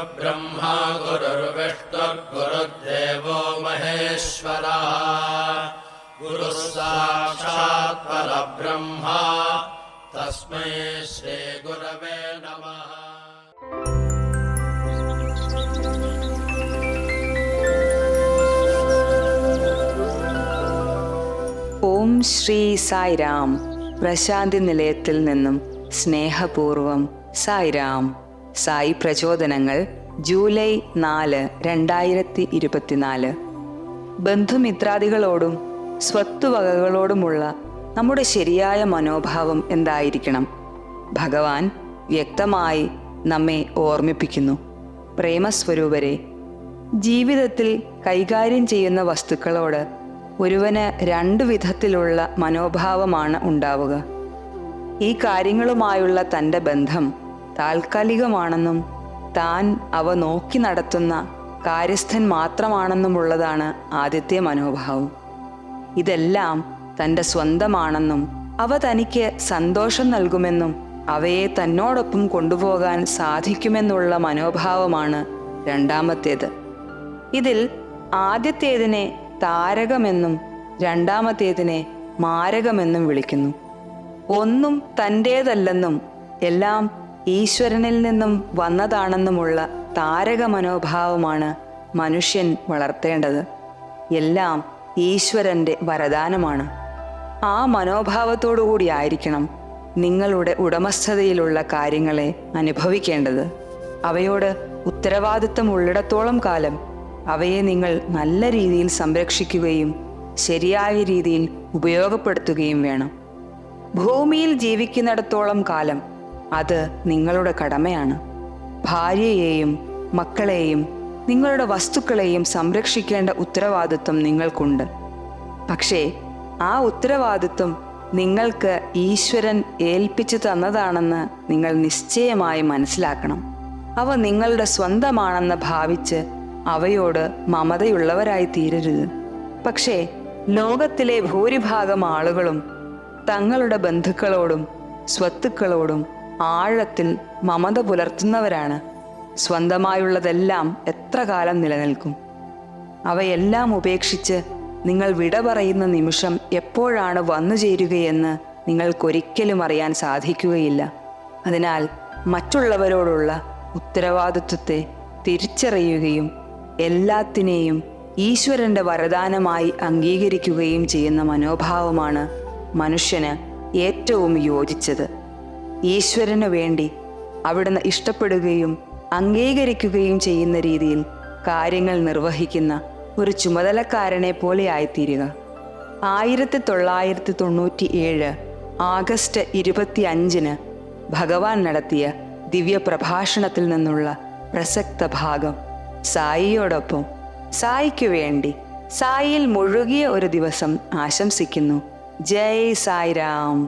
गुरुर्ब्रह्मा गुरुर्विष्णुर्गुरुर्देवो महेश्वरः गुरुः साक्षात् परब्रह्मा तस्मै श्रीगुरवे नमः. ഓം ശ്രീ സായിരാം. പ്രശാന്തി നിലയത്തിൽ നിന്നും സ്നേഹപൂർവം സായിരാം. സായി പ്രചോദനങ്ങൾ ജൂലൈ 4, 2024. ബന്ധുമിത്രാദികളോടും സ്വത്തുവകകളോടുമുള്ള നമ്മുടെ ശരിയായ മനോഭാവം എന്തായിരിക്കണം? ഭഗവാൻ വ്യക്തമായി നമ്മെ ഓർമ്മിപ്പിക്കുന്നു. പ്രേമസ്വരൂപരെ, ജീവിതത്തിൽ കൈകാര്യം ചെയ്യുന്ന വസ്തുക്കളോട് ഒരുവന് 2 വിധത്തിലുള്ള മനോഭാവമാണ് ഉണ്ടാവുക. ഈ കാര്യങ്ങളുമായുള്ള തൻ്റെ ബന്ധം താൽക്കാലികമാണെന്നും താൻ അവ നോക്കി നടത്തുന്ന കാര്യസ്ഥൻ മാത്രമാണെന്നുമുള്ളതാണ് ആദ്യത്തെ മനോഭാവം. ഇതെല്ലാം തൻ്റെ സ്വന്തമാണെന്നും അവ തനിക്ക് സന്തോഷം നൽകുമെന്നും അവയെ തന്നോടൊപ്പം കൊണ്ടുപോകാൻ സാധിക്കുമെന്നുള്ള മനോഭാവമാണ് രണ്ടാമത്തേത്. ഇതിൽ ആദ്യത്തേതിനെ താരകമെന്നും രണ്ടാമത്തേതിനെ മാരകമെന്നും വിളിക്കുന്നു. ഒന്നും തൻ്റേതല്ലെന്നും എല്ലാം ഈശ്വരനിൽ നിന്നും വന്നതാണെന്നുമുള്ള താരക മനോഭാവമാണ് മനുഷ്യൻ വളർത്തേണ്ടത്. എല്ലാം ഈശ്വരൻ്റെ വരദാനമാണ്. ആ മനോഭാവത്തോടുകൂടി ആയിരിക്കണം നിങ്ങളുടെ ഉടമസ്ഥതയിലുള്ള കാര്യങ്ങളെ അനുഭവിക്കേണ്ടത്. അവയോട് ഉത്തരവാദിത്തം ഉള്ളിടത്തോളം കാലം അവയെ നിങ്ങൾ നല്ല രീതിയിൽ സംരക്ഷിക്കുകയും ശരിയായ രീതിയിൽ ഉപയോഗപ്പെടുത്തുകയും വേണം. ഭൂമിയിൽ ജീവിക്കുന്നിടത്തോളം കാലം അത് നിങ്ങളുടെ കടമയാണ്. ഭാര്യയെയും മക്കളെയും നിങ്ങളുടെ വസ്തുക്കളെയും സംരക്ഷിക്കേണ്ട ഉത്തരവാദിത്വം നിങ്ങൾക്കുണ്ട്. പക്ഷേ ആ ഉത്തരവാദിത്വം നിങ്ങൾക്ക് ഈശ്വരൻ ഏൽപ്പിച്ചു തന്നതാണെന്ന് നിങ്ങൾ നിശ്ചയമായി മനസ്സിലാക്കണം. അവ നിങ്ങളുടെ സ്വന്തമാണെന്ന് ഭാവിച്ച് അവയോട് മമതയുള്ളവരായി തീരരുത്. പക്ഷേ ലോകത്തിലെ ഭൂരിഭാഗം ആളുകളും തങ്ങളുടെ ബന്ധുക്കളോടും സ്വത്തുക്കളോടും ആഴത്തിൽ മമത പുലർത്തുന്നവരാണ്. സ്വന്തമായുള്ളതെല്ലാം എത്ര കാലം നിലനിൽക്കും? അവയെല്ലാം ഉപേക്ഷിച്ച് നിങ്ങൾ വിട പറയുന്ന നിമിഷം എപ്പോഴാണ് വന്നു ചേരുകയെന്ന് നിങ്ങൾക്കൊരിക്കലും അറിയാൻ സാധിക്കുകയില്ല. അതിനാൽ മറ്റുള്ളവരോടുള്ള ഉത്തരവാദിത്വത്തെ തിരിച്ചറിയുകയും എല്ലാത്തിനെയും ഈശ്വരൻ്റെ വരദാനമായി അംഗീകരിക്കുകയും ചെയ്യുന്ന മനോഭാവമാണ് മനുഷ്യന് ഏറ്റവും യോജിച്ചത്. ഈശ്വരനു വേണ്ടി അവിടുന്ന് ഇഷ്ടപ്പെടുകയും അംഗീകരിക്കുകയും ചെയ്യുന്ന രീതിയിൽ കാര്യങ്ങൾ നിർവഹിക്കുന്ന ഒരു ചുമതലക്കാരനെ പോലെ ആയിത്തീരുക. 1997 ആഗസ്റ്റ് 25 ഭഗവാൻ നടത്തിയ ദിവ്യപ്രഭാഷണത്തിൽ നിന്നുള്ള പ്രസക്ത ഭാഗം. സായിയോടൊപ്പം സായിക്കു വേണ്ടി സായിയിൽ മുഴുകിയ ഒരു ദിവസം ആശംസിക്കുന്നു. ജയ് സായിരാം.